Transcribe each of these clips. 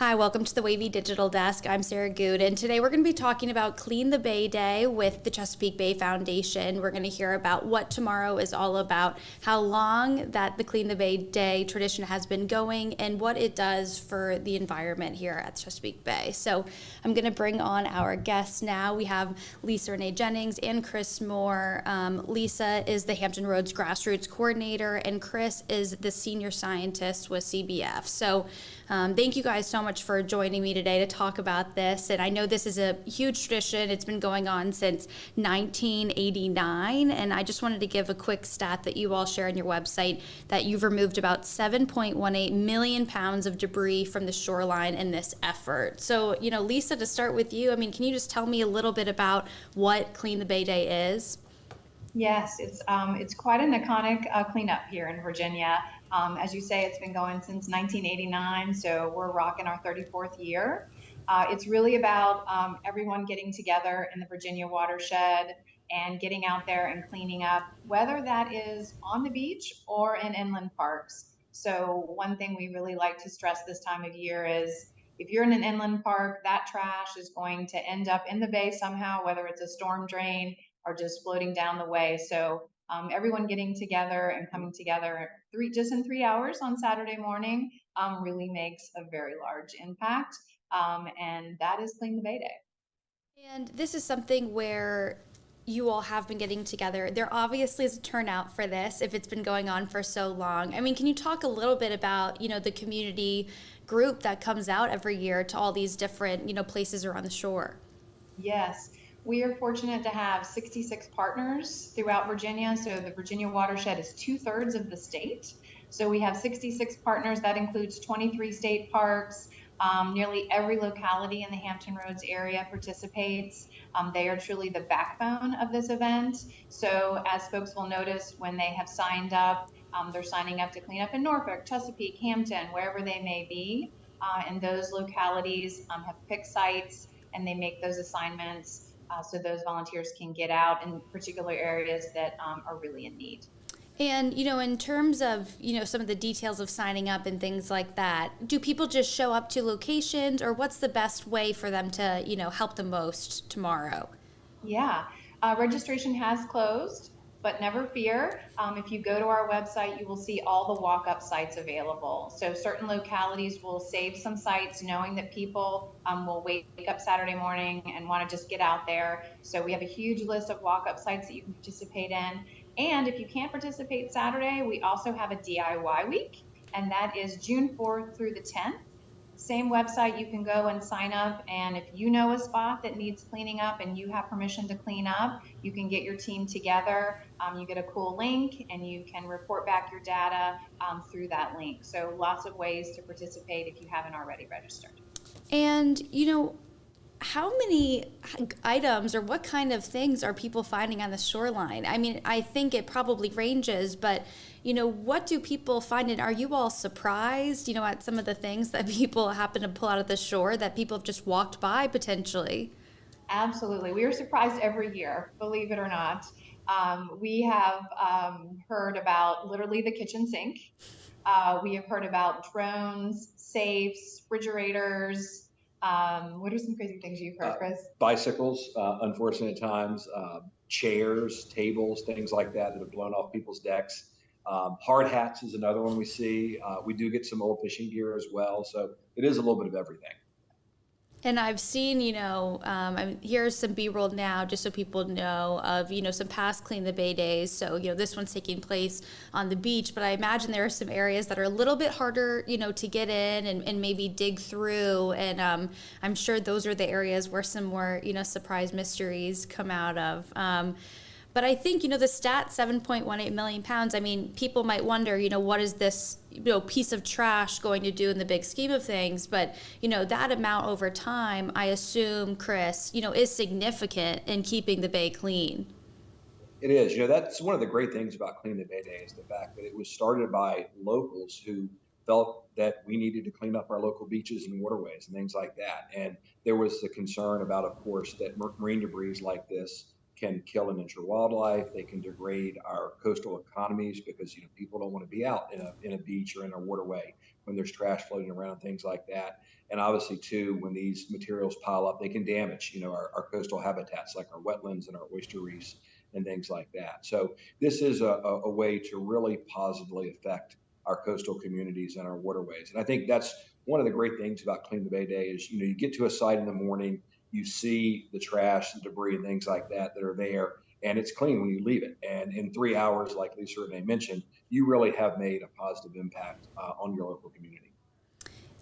Hi, welcome to the WAVY Digital Desk. I'm Sarah Good, and today we're going to be talking about Clean the Bay Day with the Chesapeake Bay Foundation. We're going to hear about what tomorrow is all about, how long that the Clean the Bay Day tradition has been going, and what it does for the environment here at Chesapeake Bay. So I'm going to bring on our guests now. We have Lisa Renee Jennings and Chris Moore. Lisa is the Hampton Roads Grassroots Coordinator, and Chris is the Senior Scientist with CBF. So thank you guys so much for joining me today to talk about this. And I know this is a huge tradition. It's been going on since 1989. And I just wanted to give a quick stat that you all share on your website that you've removed about 7.18 million pounds of debris from the shoreline in this effort. So, Lisa, to start with you, can you just tell me a little bit about what Clean the Bay Day is? Yes, it's quite an iconic cleanup here in Virginia. As you say, it's been going since 1989, so we're rocking our 34th year. It's really about everyone getting together in the Virginia watershed and getting out there and cleaning up, whether that is on the beach or in inland parks. So one thing we really like to stress this time of year is if you're in an inland park, that trash is going to end up in the bay somehow, whether it's a storm drain or just floating down the way. So everyone getting together and coming together just in 3 hours on Saturday morning really makes a very large impact. And that is Clean the Bay Day. And this is something where you all have been getting together. There obviously is a turnout for this if it's been going on for so long. Can you talk a little bit about, the community group that comes out every year to all these different, places around the shore? Yes, we are fortunate to have 66 partners throughout Virginia. So the Virginia watershed is 2/3 of the state. So we have 66 partners. That includes 23 state parks. Nearly every locality in the Hampton Roads area participates. They are truly the backbone of this event. So as folks will notice when they have signed up, they're signing up to clean up in Norfolk, Chesapeake, Hampton, wherever they may be. And those localities have picked sites and they make those assignments so those volunteers can get out in particular areas that are really in need. And, in terms of, some of the details of signing up and things like that, do people just show up to locations, or what's the best way for them to, help the most tomorrow? Yeah, registration has closed, but never fear. If you go to our website, you will see all the walk-up sites available. So certain localities will save some sites knowing that people will wake up Saturday morning and want to just get out there. So we have a huge list of walk-up sites that you can participate in. And if you can't participate Saturday, we also have a DIY week, and that is June 4th through the 10th. Same website, you can go and sign up, and if you know a spot that needs cleaning up and you have permission to clean up, you can get your team together. You get a cool link and you can report back your data through that link. So lots of ways to participate if you haven't already registered. And, how many items or what kind of things are people finding on the shoreline? I think it probably ranges, but what do people find? And are you all surprised, at some of the things that people happen to pull out of the shore that people have just walked by potentially? Absolutely. We are surprised every year, believe it or not. We have heard about literally the kitchen sink. We have heard about drones, safes, refrigerators. What are some crazy things you've heard, Chris? Bicycles, unfortunate times, chairs, tables, things like that have blown off people's decks. Hard hats is another one we see. We do get some old fishing gear as well. So it is a little bit of everything. And I've seen, here's some B-roll now, just so people know of, some past Clean the Bay days. So, this one's taking place on the beach, but I imagine there are some areas that are a little bit harder, to get in and maybe dig through. And I'm sure those are the areas where some more, surprise mysteries come out of. But I think, the stat 7.18 million pounds, people might wonder, what is this, piece of trash going to do in the big scheme of things? But, that amount over time, I assume, Chris, is significant in keeping the bay clean. It is. That's one of the great things about Clean the Bay Day is the fact that it was started by locals who felt that we needed to clean up our local beaches and waterways and things like that. And there was the concern about, of course, that marine debris like this can kill and injure wildlife. They can degrade our coastal economies because people don't want to be out in a beach or in a waterway when there's trash floating around, things like that. And obviously, too, when these materials pile up, they can damage our coastal habitats like our wetlands and our oyster reefs and things like that. So this is a way to really positively affect our coastal communities and our waterways. And I think that's one of the great things about Clean the Bay Day is you get to a site in the morning, you see the trash, the debris, and things like that are there, and it's clean when you leave it. And in 3 hours, like Lisa Renee mentioned, you really have made a positive impact on your local community.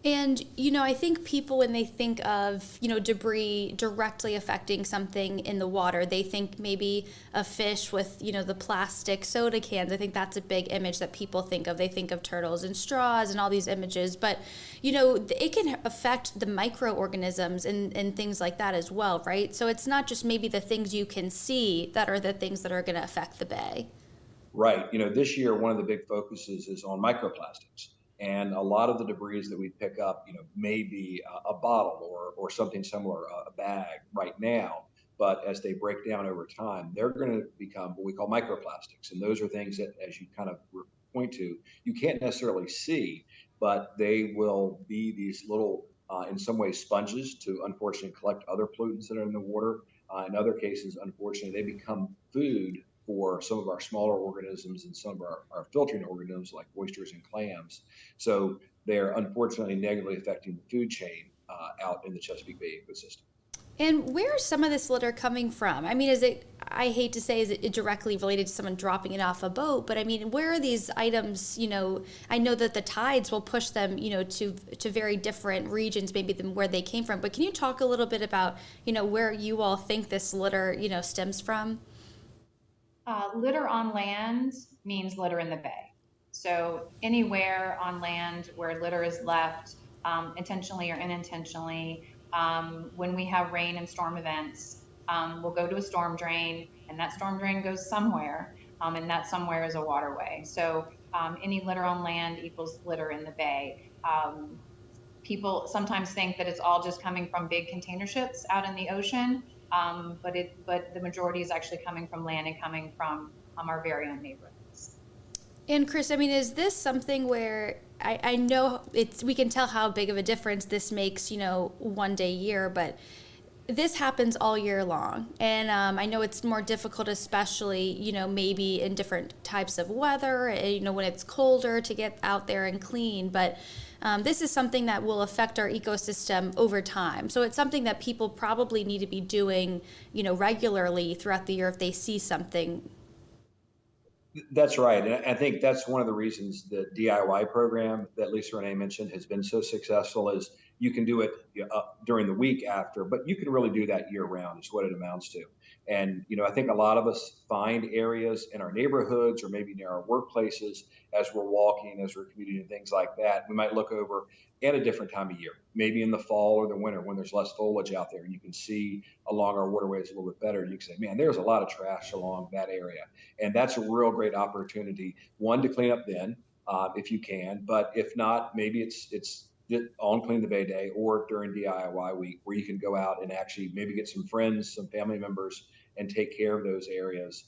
And, I think people, when they think of, debris directly affecting something in the water, they think maybe a fish with, the plastic soda cans. I think that's a big image that people think of. They think of turtles and straws and all these images. But, it can affect the microorganisms and things like that as well, right? So it's not just maybe the things you can see that are the things that are going to affect the bay. Right. This year, one of the big focuses is on microplastics. And a lot of the debris that we pick up, may be a bottle or something similar, a bag right now. But as they break down over time, they're going to become what we call microplastics. And those are things that, as you kind of point to, you can't necessarily see, but they will be these little, in some ways, sponges to unfortunately collect other pollutants that are in the water. In other cases, unfortunately, they become food for some of our smaller organisms and some of our filtering organisms like oysters and clams. So they're unfortunately negatively affecting the food chain out in the Chesapeake Bay ecosystem. And where is some of this litter coming from? I mean, I hate to say, is it directly related to someone dropping it off a boat? But I mean, where are these items, I know that the tides will push them, to very different regions, maybe than where they came from. But can you talk a little bit about, where you all think this litter, stems from? Litter on land means litter in the bay. So anywhere on land where litter is left, intentionally or unintentionally, when we have rain and storm events, we'll go to a storm drain, and that storm drain goes somewhere, and that somewhere is a waterway. So any litter on land equals litter in the bay. People sometimes think that it's all just coming from big container ships out in the ocean, but the majority is actually coming from land and coming from our very own neighborhoods. And Chris, I mean, is this something where I know we can tell how big of a difference this makes, one day a year, but this happens all year long. And I know it's more difficult, especially, maybe in different types of weather, when it's colder to get out there and clean. But this is something that will affect our ecosystem over time. So it's something that people probably need to be doing, regularly throughout the year if they see something. That's right. And I think that's one of the reasons the DIY program that Lisa Renee mentioned has been so successful is you can do it during the week after, but you can really do that year round is what it amounts to. And, I think a lot of us find areas in our neighborhoods or maybe near our workplaces as we're walking, as we're commuting and things like that. We might look over at a different time of year, maybe in the fall or the winter when there's less foliage out there and you can see along our waterways a little bit better. You can say, man, there's a lot of trash along that area. And that's a real great opportunity, one, to clean up then, if you can, but if not, maybe it's on Clean the Bay Day or during DIY week where you can go out and actually maybe get some friends, some family members, and take care of those areas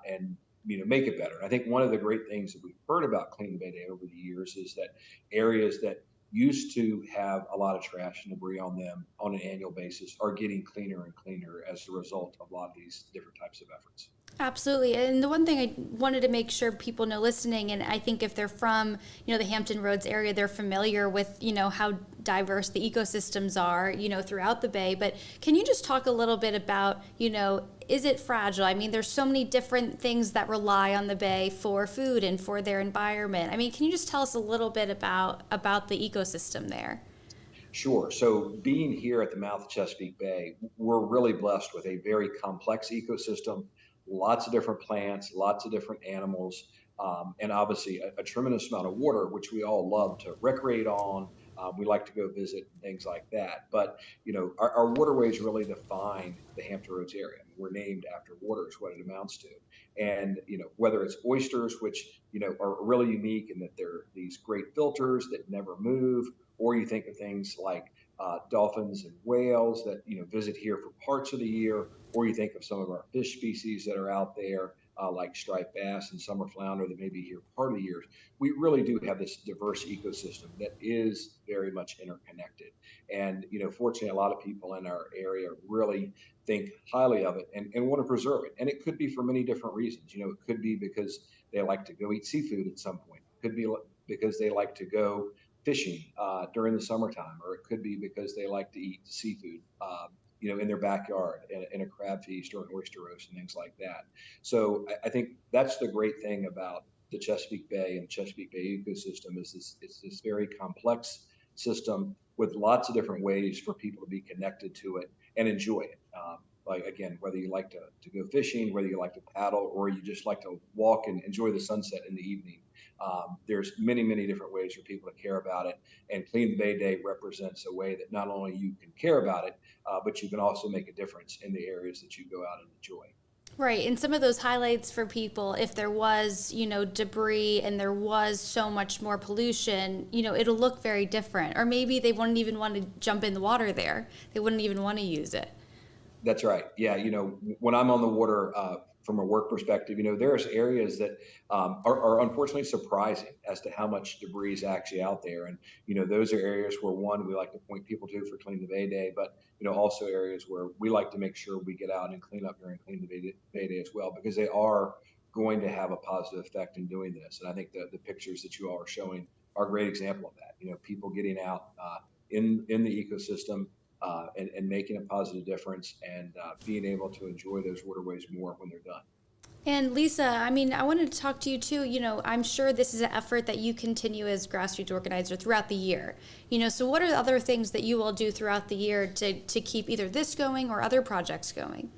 and make it better. And I think one of the great things that we've heard about Clean the Bay Day over the years is that areas that used to have a lot of trash and debris on them on an annual basis are getting cleaner and cleaner as a result of a lot of these different types of efforts. Absolutely. And the one thing I wanted to make sure people know listening, and I think if they're from, the Hampton Roads area, they're familiar with, how diverse the ecosystems are, throughout the Bay. But can you just talk a little bit about, is it fragile? I mean, there's so many different things that rely on the Bay for food and for their environment. I mean, can you just tell us a little bit about the ecosystem there? Sure. So being here at the mouth of Chesapeake Bay, we're really blessed with a very complex ecosystem, lots of different plants, lots of different animals, and obviously a tremendous amount of water, which we all love to recreate on. We like to go visit and things like that. But, our waterways really define the Hampton Roads area. We're named after water is what it amounts to. And, whether it's oysters, which, are really unique in that they're these great filters that never move, or you think of things like dolphins and whales that visit here for parts of the year, or you think of some of our fish species that are out there, like striped bass and summer flounder that may be here part of the year. We really do have this diverse ecosystem that is very much interconnected. And fortunately, a lot of people in our area really think highly of it and want to preserve it. And it could be for many different reasons. It could be because they like to go eat seafood at some point. It could be because they like to go fishing during the summertime, or it could be because they like to eat seafood, in their backyard in a crab feast or an oyster roast and things like that. So I think that's the great thing about the Chesapeake Bay and the Chesapeake Bay ecosystem is this very complex system with lots of different ways for people to be connected to it and enjoy it. Like again, whether you like to go fishing, whether you like to paddle, or you just like to walk and enjoy the sunset in the evening. There's many different ways for people to care about it. And Clean the Bay Day represents a way that not only you can care about it, but you can also make a difference in the areas that you go out and enjoy. Right. And some of those highlights for people, if there was, debris and there was so much more pollution, it'll look very different. Or maybe they wouldn't even want to jump in the water there. They wouldn't even want to use it. That's right. Yeah, when I'm on the water from a work perspective, there's areas that are unfortunately surprising as to how much debris is actually out there. And those are areas where one we like to point people to for Clean the Bay Day, but also areas where we like to make sure we get out and clean up during Clean the Bay Day as well, because they are going to have a positive effect in doing this. And I think the pictures that you all are showing are a great example of that. People getting out in the ecosystem and making a positive difference and being able to enjoy those waterways more when they're done. And Lisa, I wanted to talk to you too. I'm sure this is an effort that you continue as grassroots organizer throughout the year. So what are the other things that you will do throughout the year to keep either this going or other projects going?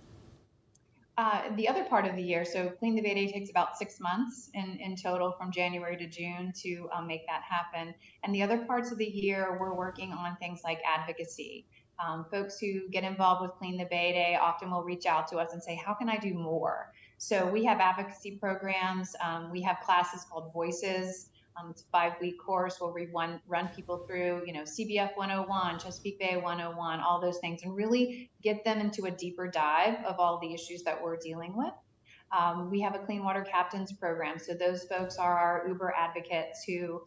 The other part of the year, so Clean the Bay Day takes about 6 months in total from January to June to make that happen. And the other parts of the year, we're working on things like advocacy. Folks who get involved with Clean the Bay Day often will reach out to us and say, how can I do more? So we have advocacy programs. We have classes called Voices. It's a 5-week course where we run people through, CBF 101, Chesapeake Bay 101, all those things, and really get them into a deeper dive of all the issues that we're dealing with. We have a Clean Water Captains program. So those folks are our Uber advocates who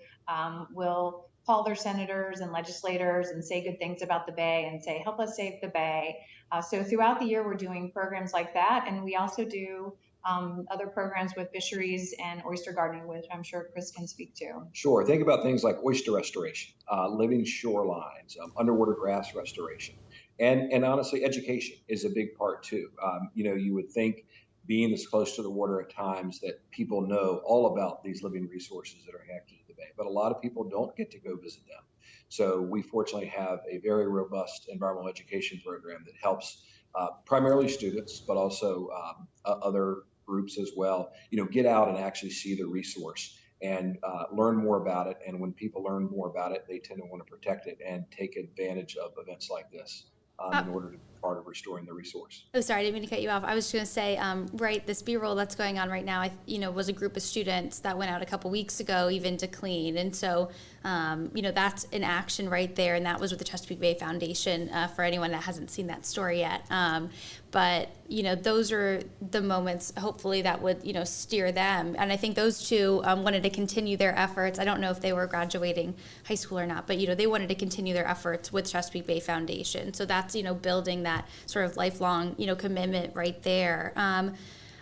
will call their senators and legislators and say good things about the Bay and say, help us save the Bay. So throughout the year, we're doing programs like that. And we also do other programs with fisheries and oyster gardening, which I'm sure Chris can speak to. Sure. Think about things like oyster restoration, living shorelines, underwater grass restoration, and honestly, education is a big part too. You would think being this close to the water at times that people know all about these living resources that are connected to the bay, but a lot of people don't get to go visit them. So we fortunately have a very robust environmental education program that helps primarily students, but also other groups as well, get out and actually see the resource and learn more about it. And when people learn more about it, they tend to want to protect it and take advantage of events like this in order to be part of restoring the resource. Oh, sorry, I didn't mean to cut you off. I was just going to say, right, this B-roll that's going on right now, was a group of students that went out a couple weeks ago even to clean. And so, that's an action right there. And that was with the Chesapeake Bay Foundation for anyone that hasn't seen that story yet. But, those are the moments, hopefully, that would, steer them. And I think those two wanted to continue their efforts. I don't know if they were graduating high school or not, but, they wanted to continue their efforts with Chesapeake Bay Foundation. So that's, building that sort of lifelong, commitment right there.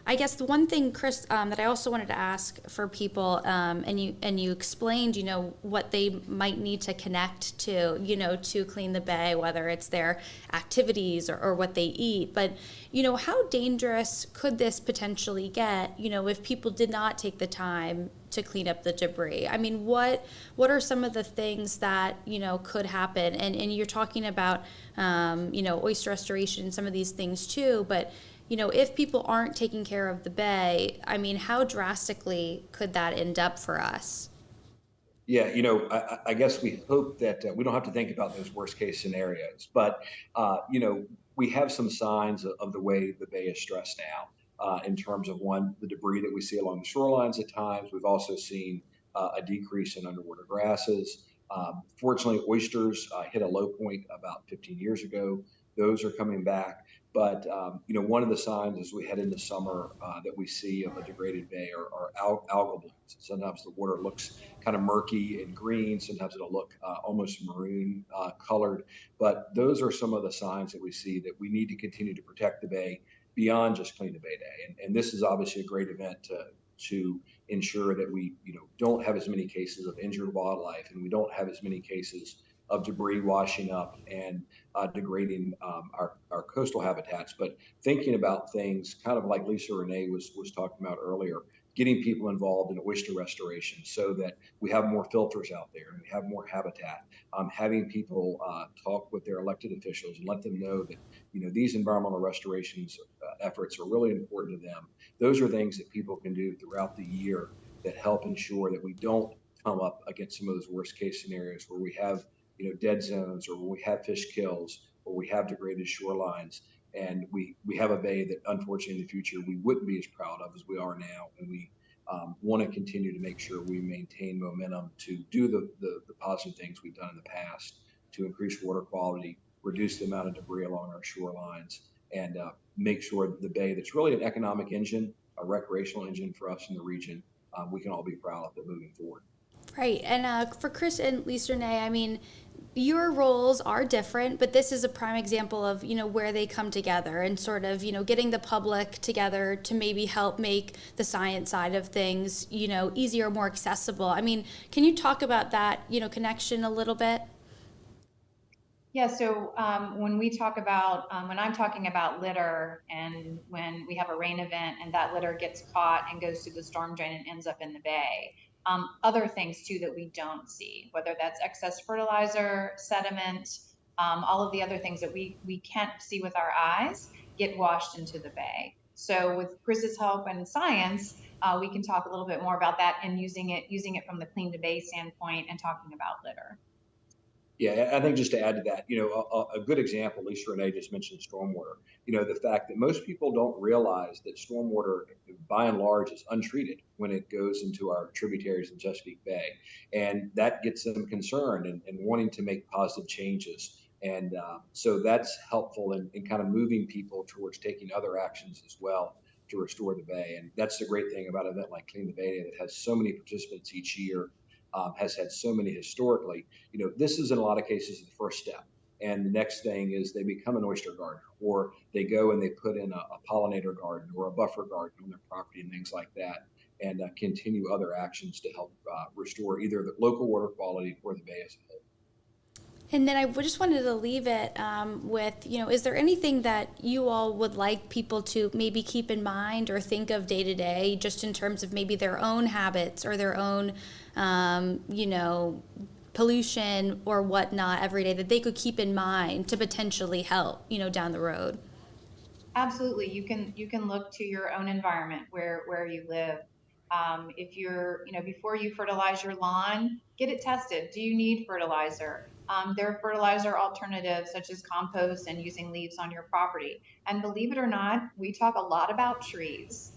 I guess the one thing, Chris, that I also wanted to ask for people, and you explained, what they might need to connect to, to clean the bay, whether it's their activities or what they eat. But, how dangerous could this potentially get, if people did not take the time to clean up the debris? I mean, what are some of the things that, could happen? And you're talking about, oyster restoration and some of these things too, but if people aren't taking care of the bay, I mean, how drastically could that end up for us? Yeah, I guess we hope that we don't have to think about those worst case scenarios, but we have some signs of the way the bay is stressed now in terms of one, the debris that we see along the shorelines at times. We've also seen a decrease in underwater grasses. Fortunately, oysters hit a low point about 15 years ago. Those are coming back. But one of the signs as we head into summer that we see of a degraded bay are algal blooms. Sometimes the water looks kind of murky and green. Sometimes it'll look almost maroon colored. But those are some of the signs that we see that we need to continue to protect the bay beyond just Clean the Bay Day. And this is obviously a great event to ensure that we don't have as many cases of injured wildlife and we don't have as many cases of debris washing up and degrading our coastal habitats. But thinking about things kind of like Lisa Renee was talking about earlier, getting people involved in oyster restoration so that we have more filters out there and we have more habitat. Having people talk with their elected officials and let them know that these environmental restorations efforts are really important to them. Those are things that people can do throughout the year that help ensure that we don't come up against some of those worst case scenarios where we have dead zones or where we have fish kills or we have degraded shorelines and we have a bay that unfortunately in the future we wouldn't be as proud of as we are now, and we want to continue to make sure we maintain momentum to do the positive things we've done in the past to increase water quality, reduce the amount of debris along our shorelines, and make sure that the bay that's really an economic engine, a recreational engine for us in the region, we can all be proud of it moving forward. Right. And for Chris and Lisa Renee, I mean, your roles are different, but this is a prime example of, where they come together and sort of, getting the public together to maybe help make the science side of things, easier, more accessible. I mean, can you talk about that, connection a little bit? Yeah, so when I'm talking about litter and when we have a rain event and that litter gets caught and goes through the storm drain and ends up in the bay, other things too that we don't see, whether that's excess fertilizer, sediment, all of the other things that we can't see with our eyes get washed into the bay. So with Chris's help and science, we can talk a little bit more about that and using it from the Clean the Bay standpoint and talking about litter. Yeah, I think just to add to that, a good example, Lisa Renee just mentioned stormwater. The fact that most people don't realize that stormwater, by and large, is untreated when it goes into our tributaries in Chesapeake Bay. And that gets them concerned and wanting to make positive changes. And so that's helpful in kind of moving people towards taking other actions as well to restore the bay. And that's the great thing about an event like Clean the Bay Day that has so many participants each year, has had so many historically. This is in a lot of cases the first step. And the next thing is they become an oyster gardener, or they go and they put in a pollinator garden or a buffer garden on their property and things like that, and continue other actions to help restore either the local water quality or the bay as a whole. And then I just wanted to leave it with, is there anything that you all would like people to maybe keep in mind or think of day to day, just in terms of maybe their own habits or their own, pollution or whatnot every day that they could keep in mind to potentially help, down the road? Absolutely. You can look to your own environment where you live. If you're, before you fertilize your lawn, get it tested. Do you need fertilizer? There are fertilizer alternatives such as compost and using leaves on your property. And believe it or not, we talk a lot about trees.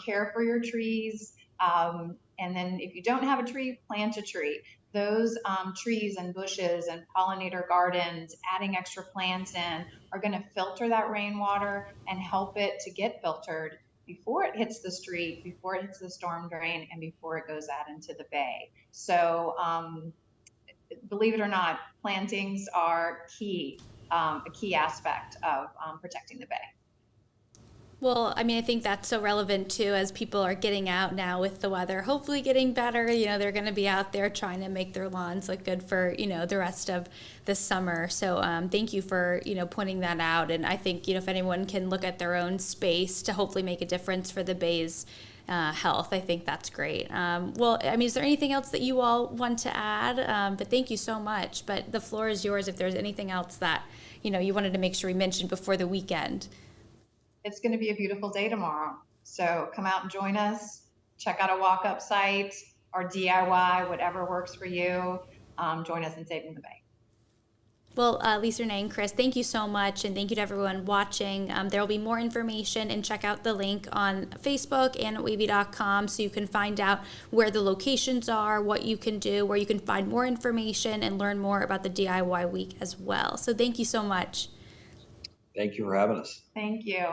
Care for your trees. And then if you don't have a tree, plant a tree. Those trees and bushes and pollinator gardens, adding extra plants in, are going to filter that rainwater and help it to get filtered before it hits the street, before it hits the storm drain, and before it goes out into the bay. So believe it or not, plantings are a key aspect of protecting the bay. Well, I mean, I think that's so relevant too as people are getting out now with the weather, hopefully getting better. They're going to be out there trying to make their lawns look good for, the rest of the summer. So thank you for, pointing that out. And I think, if anyone can look at their own space to hopefully make a difference for the bay's health, I think that's great. Well, I mean, is there anything else that you all want to add? But thank you so much. But the floor is yours if there's anything else that, you wanted to make sure we mentioned before the weekend. It's going to be a beautiful day tomorrow. So come out and join us. Check out a walk-up site or DIY, whatever works for you. Join us in saving the bay. Well, Lisa, Renee, and Chris, thank you so much, and thank you to everyone watching. There will be more information, and check out the link on Facebook and at WAVY.com so you can find out where the locations are, what you can do, where you can find more information, and learn more about the DIY week as well. So thank you so much. Thank you for having us. Thank you.